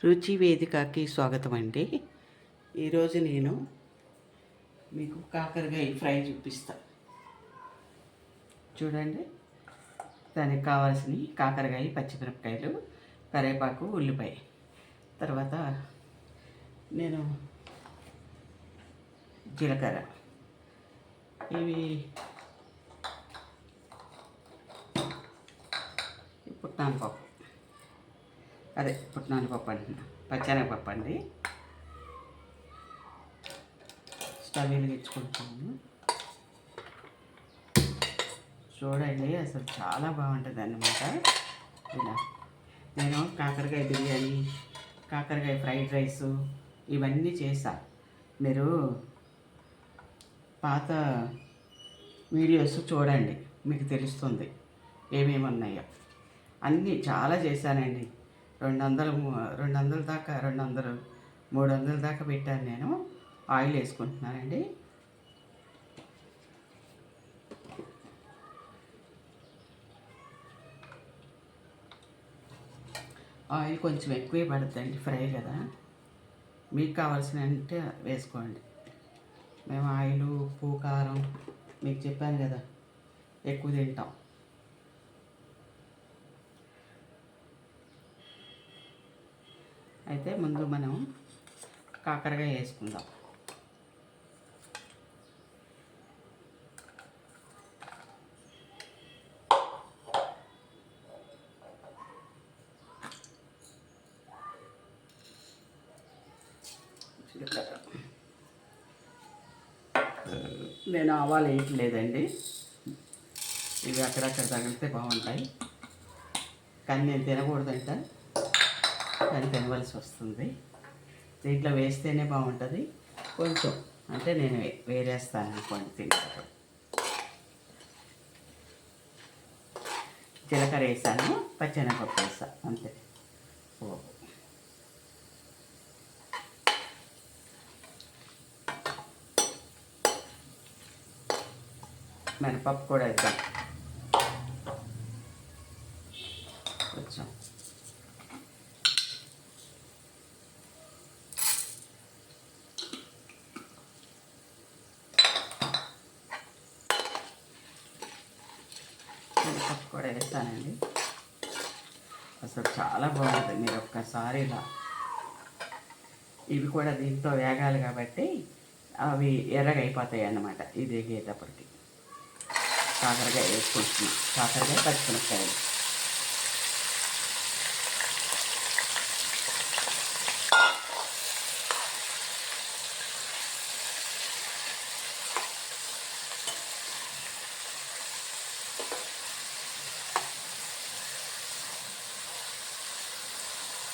రుచి వేదికకి స్వాగతం అండి. ఈరోజు నేను మీకు కాకరకాయ ఫ్రై చూపిస్తా. చూడండి, దానికి కావాల్సినవి కాకరకాయ, పచ్చిమిరపకాయలు, కరివేపాకు, ఉల్లిపాయ. తర్వాత నేను జీలకర్ర, ఇవి పుట్నాల పప్పు, పుట్నాల పప్పు అంటున్నా, పచ్చెనగపప్పు అండి. స్టవ్ వెలిగించుకుంటాను. చూడండి, అసలు చాలా బాగుంటుంది అన్నమాట. ఇలా నేను కాకరకాయ బిర్యానీ, కాకరకాయ ఫ్రైడ్ రైసు ఇవన్నీ చేసా. మీరు పాత వీడియోస్ చూడండి, మీకు తెలుస్తుంది ఏమేమి ఉన్నాయో. అన్నీ చాలా చేశానండి. 200 దాకా, 300 దాకా పెట్టాను. నేను ఆయిల్ వేసుకుంటున్నానండి. ఆయిల్ కొంచెం ఎక్కువే పడుతుందండి, ఫ్రై కదా. మీకు కావాల్సిన అంటే వేసుకోండి. మేము ఆయిల్, ఉప్పు, కారం మీకు చెప్పాను కదా, ఎక్కువ తింటాం. అయితే ముందు మనం కాకరకాయ వేసుకుందాం. నేను ఆవాలు వేయట్లేదండి, ఇవి అక్కడక్కడ తగిలితే బాగుంటాయి. కానీ నేను తినకూడదంట, కానీ తినవలసి వస్తుంది. దీంట్లో వేస్తేనే బాగుంటుంది. కొంచెం అంటే నేను వేరేస్తాను అనుకోండి, తింటారు. జీలకర్ర వేసాను, పచ్చెనగపప్పు వేసాను, అంతే. మినపప్పు కూడా వేద్దాం కొంచెం. మినపప్పు కూడా వేస్తానండి. అసలు చాలా బాగుంటుంది. మీరు ఒక్కసారి ఇలా, ఇవి కూడా దీంతో వేగాలి కాబట్టి అవి ఎర్రగా అయిపోతాయి అన్నమాట. ఇది వేగేటప్పటికి కాకరకాయ వేసుకుంటున్నాం. కాకరకాయ, పచ్చిమిరపకాయలు.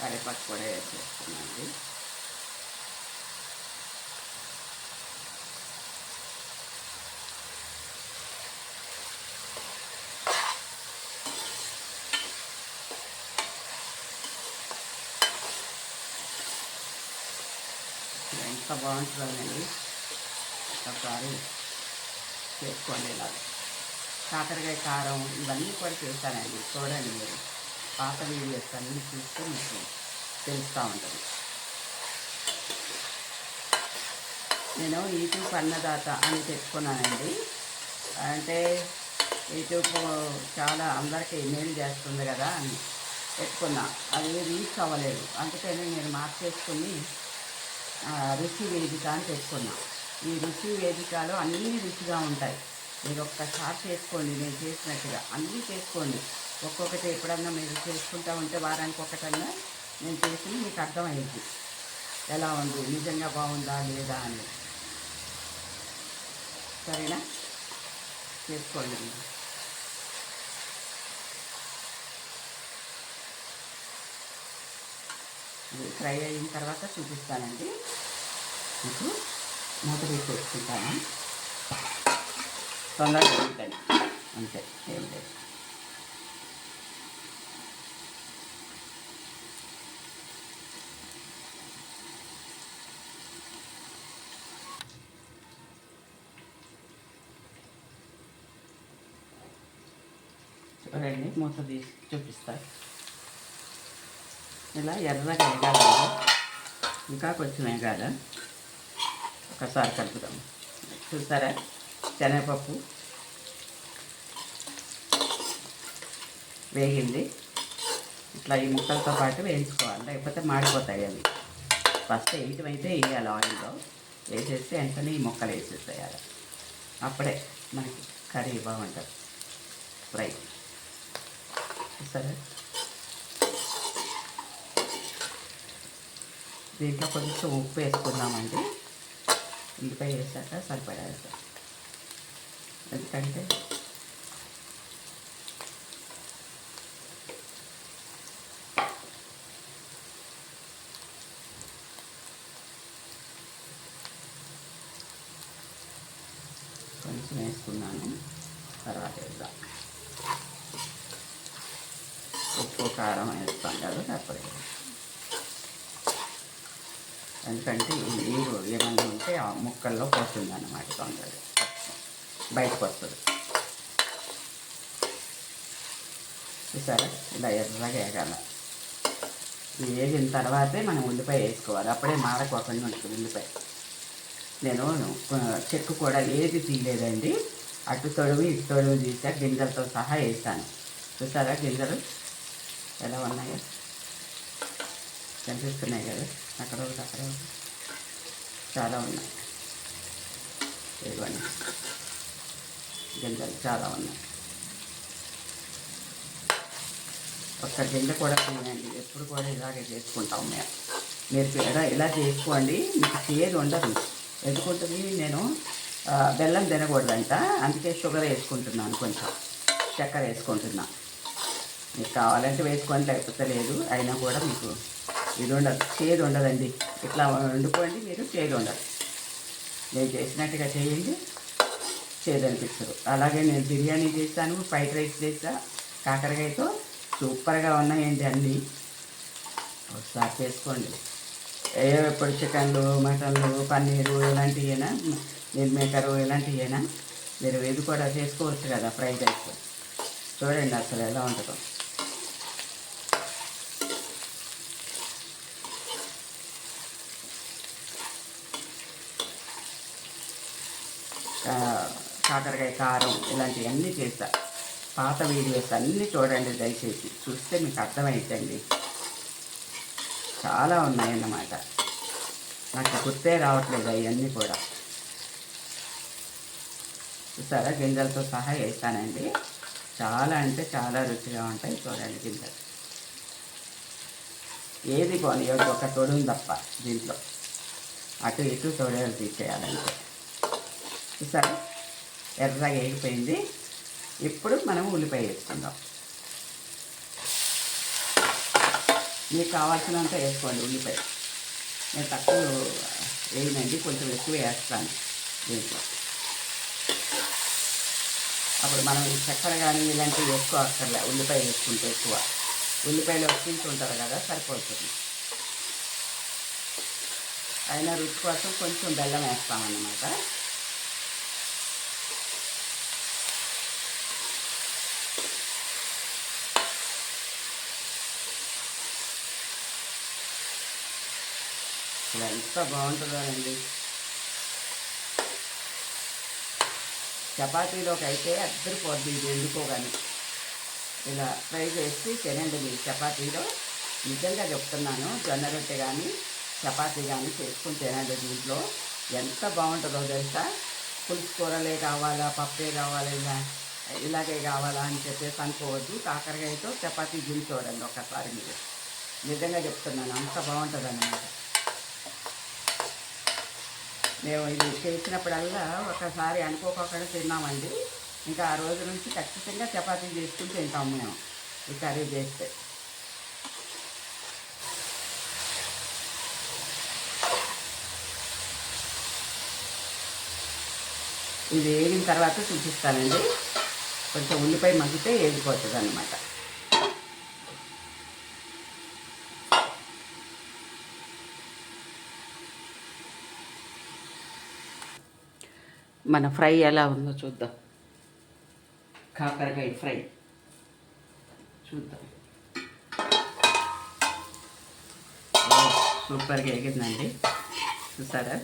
కరివేపాకు కూడా వేసేస్తున్నాండి. ఎంత బాగుంటుందండి, ఒకసారి చేసుకోండి. ఇలా కాకరకాయ కారం ఇవన్నీ కూడా చేశానండి. చూడండి, మీరు పాత వీడియోస్ అన్నీ చూస్తే మీకు తెలుస్తూ ఉంటుంది. నేను యూట్యూబ్ అన్నదాత అని తెచ్చుకున్నానండి. అంటే యూట్యూబ్ చాలా అందరికీ మేలు చేస్తుంది కదా అని పెట్టుకున్నా. అది రీచ్ అవ్వలేదు, అందుకని నేను మార్చేసుకుని రుచి వేదిక అని పెట్టుకున్నా. ఈ రుచి వేదికలో అన్నీ రుచిగా ఉంటాయి. మీరు ఒక్కసారి చేసుకోండి, నేను చేసినట్టుగా అన్నీ చేసుకోండి. ఒక్కొక్కటి ఎప్పుడన్నా మీరు చేసుకుంటూ ఉంటే వారానికి ఒకటన్నా నేను చేసి మీకు అర్థమైంది ఎలా ఉంది, నిజంగా బాగుందా లేదా అని. సరేనా, చేసుకోండి. ఇది ఫ్రై అయిన తర్వాత చూపిస్తానండి మీకు. మూత పెట్టేసుకుంటాను, తొందరగా ఉంటుంది, అంతే, ఏం లేదు. చూడండి, మూత తీసి చూపిస్తాను. ఇలా ఎర్రగా వేగాలండి, ఇంకా కొంచెం వేగాల. ఒకసారి కలుపుదాం. చూసారా, శనగపప్పు వేగింది. ఇట్లా ఈ ముక్కలతో పాటు వేయించుకోవాలి, లేకపోతే మాడిపోతాయి అవి. ఫస్ట్ వేయటం అయితే వేయాలి, ఆయిల్లో వేసేసి వెంటనే ఈ ముక్కలు వేసేసేయాలి. అప్పుడే మనకి కర్రీ బాగుంటుంది, ఫ్రై. సరే, దీంట్లో కొంచెం ఉప్పు వేసుకుందామండి. ఉల్లిపాయ వేసాక సరిపడా వేస్తాం, ఎందుకంటే కొంచెం వేసుకున్నాను. తర్వాత వేద్దాం, ఉప్పు కారం వేస్తాం కదా అప్పుడే. ఎందుకంటే ఈ నీరు ఏమన్నా ఉంటే ఆ ముక్కల్లో పోతుంది అన్నమాట, తొందరగా బయటకు వస్తుంది. చూసారా, ఇలా ఎర్రగా వేగాల. ఇది వేగిన తర్వాతే మనం ఉల్లిపాయ వేసుకోవాలి, అప్పుడే మాడకోకుండా ఉంటుంది ఉల్లిపాయ. నేను చెక్కు కూడా ఏది తీయలేదండి, అటు తొడుగు ఇటు తొడుగు తీసా, గింజలతో సహా వేసాను. చూసారా గింజలు ఎలా ఉన్నాయో, కనిపిస్తున్నాయి కదా, అక్కడ ఒకటి అక్కడ ఒకటి, చాలా ఉన్నాయి. ఇదిగోండి, గింజలు చాలా ఉన్నాయి. ఒక్క గింజ కూడా తినండి, ఎప్పుడు కూడా ఇలాగే చేసుకుంటాం మేము. మీరు ఇలా చేసుకోండి, మీకు చేదు ఉండదు. ఎందుకుంటుంది, నేను బెల్లం తినకూడదంట, అందుకే షుగర్ వేసుకుంటున్నాను, కొంచెం చక్కెర వేసుకుంటున్నా. మీకు కావాలంటే వేసుకోండి, లేకపోతే లేదు. అయినా కూడా మీకు ఇది ఉండదు, చేదు ఉండదండి. ఇట్లా వండుకోండి, మీరు చేదు ఉండదు. నేను చేసినట్టుగా చేయండి, చేదు అనిపిస్తారు. అలాగే నేను బిర్యానీ చేస్తాను, ఫ్రైడ్ రైస్ చేస్తా, కాకరకాయతో సూపర్గా ఉన్నాయండి అన్నీ. ఒకసారి చేసుకోండి. ఇప్పుడు చికెన్లు, మటన్లు, పన్నీరు ఇలాంటివేనా, మిల్ మేకరు ఇలాంటివేనా, మీరు ఇది కూడా చేసుకోవచ్చు కదా ఫ్రైడ్ రైస్. చూడండి అసలు ఎలా ఉంటుందో. కాకరకాయ కారం ఇలాంటివన్నీ చేస్తా. పాత వీడియోస్ అన్నీ చూడండి దయచేసి, చూస్తే మీకు అర్థమైందండి. చాలా ఉన్నాయన్నమాట, నాకు గుర్తే రావట్లేదు అవన్నీ కూడా. చూసారా, గింజలతో సహా వేస్తానండి. చాలా అంటే చాలా రుచిగా ఉంటాయి. చూడండి గింజలు ఏది పోనీయదు, ఒక తొడుగు తప్ప దీంట్లో. అటు ఇటు తొడలు తీసేయాలంటే. చూసారా, ఎర్రగా వేగిపోయింది. ఇప్పుడు మనం ఉల్లిపాయ వేసుకుందాం. మీకు కావాల్సినంత వేసుకోండి ఉల్లిపాయ. నేను తక్కువ వేయనండి, కొంచెం ఎక్కువ వేస్తాను దీంట్లో. అప్పుడు మనం చక్కెర కానీ ఇలాంటివి వేసుకోవక్కర్లే, ఉల్లిపాయ వేసుకుంటే ఎక్కువ. ఉల్లిపాయలు తింటుంటారు కదా, సరిపోతుంది. అయినా రుచి కోసం కొంచెం బెల్లం వేస్తామన్నమాట. ఇలా ఎంత బాగుంటుందో అండి. చపాతీలోకి అయితే అద్దరిపోద్ది ఇది, ఎందుకో కానీ. ఇలా ఫ్రై చేసి తినండి మీరు చపాతీలో. నిజంగా చెప్తున్నాను, జొన్న రొట్టె కానీ చపాతీ కానీ చేసుకుని తినండి. దీంట్లో ఎంత బాగుంటుందో తెలుసా. పులుసు కూరలే కావాలా, పప్పే కావాలా, ఇలాగే కావాలా అని చెప్పేసి అనుకోవద్దు. కాకరకాయతో చపాతీ తిని చూడండి ఒక్కసారి మీరు. నిజంగా చెప్తున్నాను, అంత బాగుంటుంది అన్నమాట. మేము ఇది చేసినప్పుడల్లా ఒకసారి అనుకోకుండా తిన్నామండి. ఇంకా ఆ రోజు నుంచి ఖచ్చితంగా చపాతీ చేసుకుని తింటాము మేము ఈ కర్రీ చేస్తే. ఇది వేగిన తర్వాత చూపిస్తానండి. కొంచెం ఉల్లిపాయ మగ్గితే వేగిపోతుంది అన్నమాట. మన ఫ్రై ఎలా ఉందో చూద్దాం. కాకరకాయ ఫ్రై చూద్దాం. సూపర్గా వేగిందండి. చూసారా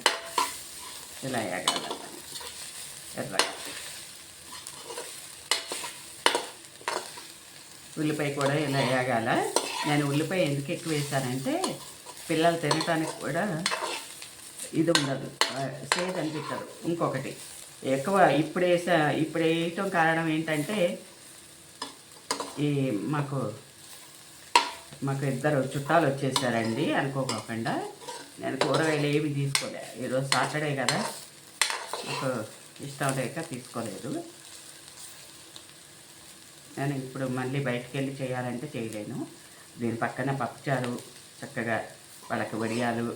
ఇలా వేగాల ఎర్రగా. ఉల్లిపాయ కూడా ఇలా వేగాల. నేను ఉల్లిపాయ ఎందుకు ఎక్కువ వేసానంటే పిల్లలు తినటానికి కూడా ఇది ఉండదు, సేద్ అనిపించదు. ఇంకొకటి ఎక్కువ ఇప్పుడు వేయటం కారణం ఏంటంటే ఈ మాకు ఇద్దరు చుట్టాలు వచ్చేసారండి అనుకోకుండా. నేను కూరగాయలు ఏమి తీసుకోలే, ఈరోజు సాటర్డే కదా, నాకు ఇష్టం లేక తీసుకోలేదు. నేను ఇప్పుడు మళ్ళీ బయటికి వెళ్ళి చేయాలంటే చేయలేను. దీని పక్కన పప్పుచారు చక్కగా వాళ్ళకి వడియాలు,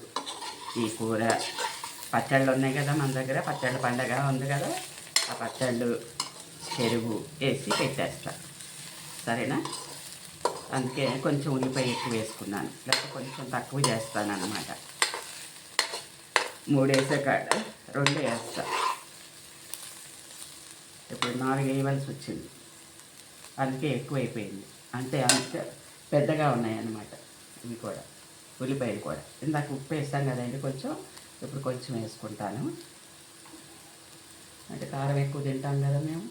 ఈ కూర, పచ్చళ్ళు ఉన్నాయి కదా మన దగ్గర, పచ్చళ్ళ పండగ ఉంది కదా, ఆ పచ్చళ్ళు పెరుగు వేసి పెట్టేస్తా. సరేనా? అందుకే కొంచెం ఉల్లిపాయ ఎక్కువ వేసుకున్నాను, లేకపోతే కొంచెం తక్కువ చేస్తాను అన్నమాట. 3 వేసే కాడ 2 వేస్తా. ఇప్పుడు 4 వేయవలసి వచ్చింది, అందుకే ఎక్కువ అయిపోయింది. అంత పెద్దగా ఉన్నాయన్నమాట ఇవి కూడా, ఉల్లిపాయలు కూడా. ఇందాక ఉప్పు వేస్తాం కదండి కొంచెం, ఇప్పుడు కొంచెం వేసుకుంటాను. అంటే కారం ఎక్కువ తింటాం కదా మేము,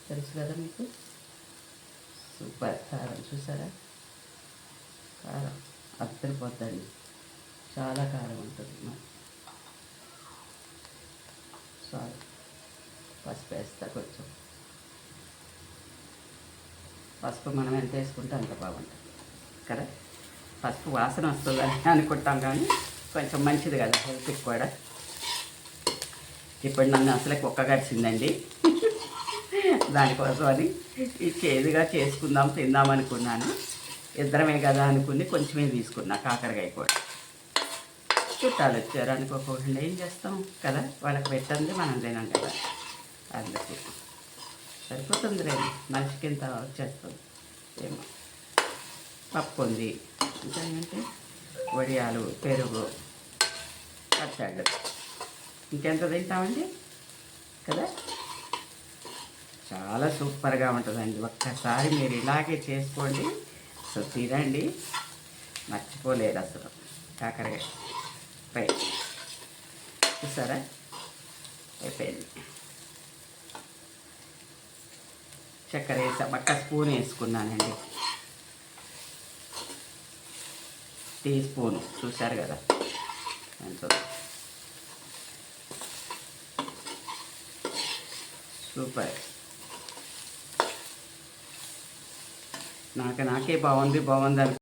తెలుసు కదా మీకు. సూపర్ కారం, చూసారా? కారం అద్దరిపోద్దండి, చాలా కారం ఉంటుంది. సారీ, పసుపు వేస్తా కొంచెం. పసుపు మనం ఎంత వేసుకుంటే అంత బాగుంటుంది కదా. పసుపు వాసన వస్తుందని అనుకుంటాం, కానీ కొంచెం మంచిది కదా హెల్త్కి కూడా. ఇప్పుడు నన్ను అసలే కుక్క గడిచిందండి, దానికోసం అని ఈ చేదుగా చేసుకుందాం తిందాం అనుకున్నాను. ఇద్దరమే కదా అనుకుని కొంచెమే తీసుకున్నా కాకరకాయ కూడా. చుట్టాలు వచ్చారు అనుకోకుండా ఏం చేస్తాం కదా, వాళ్ళకి పెట్టండి మనం తినాం కదా, అందుకు సరిపోతుంది రేపు. మనిషికి ఇంత వచ్చేస్తుంది. ఏమో పప్పు ఉంది, ఇంకా ఏంటంటే వడియాలు, పెరుగు, పచ్చళ్ళు, ఇంకెంత తింటామండి కదా. చాలా సూపర్గా ఉంటుందండి. ఒక్కసారి మీరు ఇలాగే చేసుకోండి, సో తినండి, మర్చిపోలేదు అసలు. కాకరకాయ ఫ్రై చూసారా, అయిపోయింది. చక్కెర వేసా, 1 స్పూన్ వేసుకున్నానండి, టీ స్పూను, చూసారు కదా ఎంతో. సూపర్, నాకే బాగుంది అని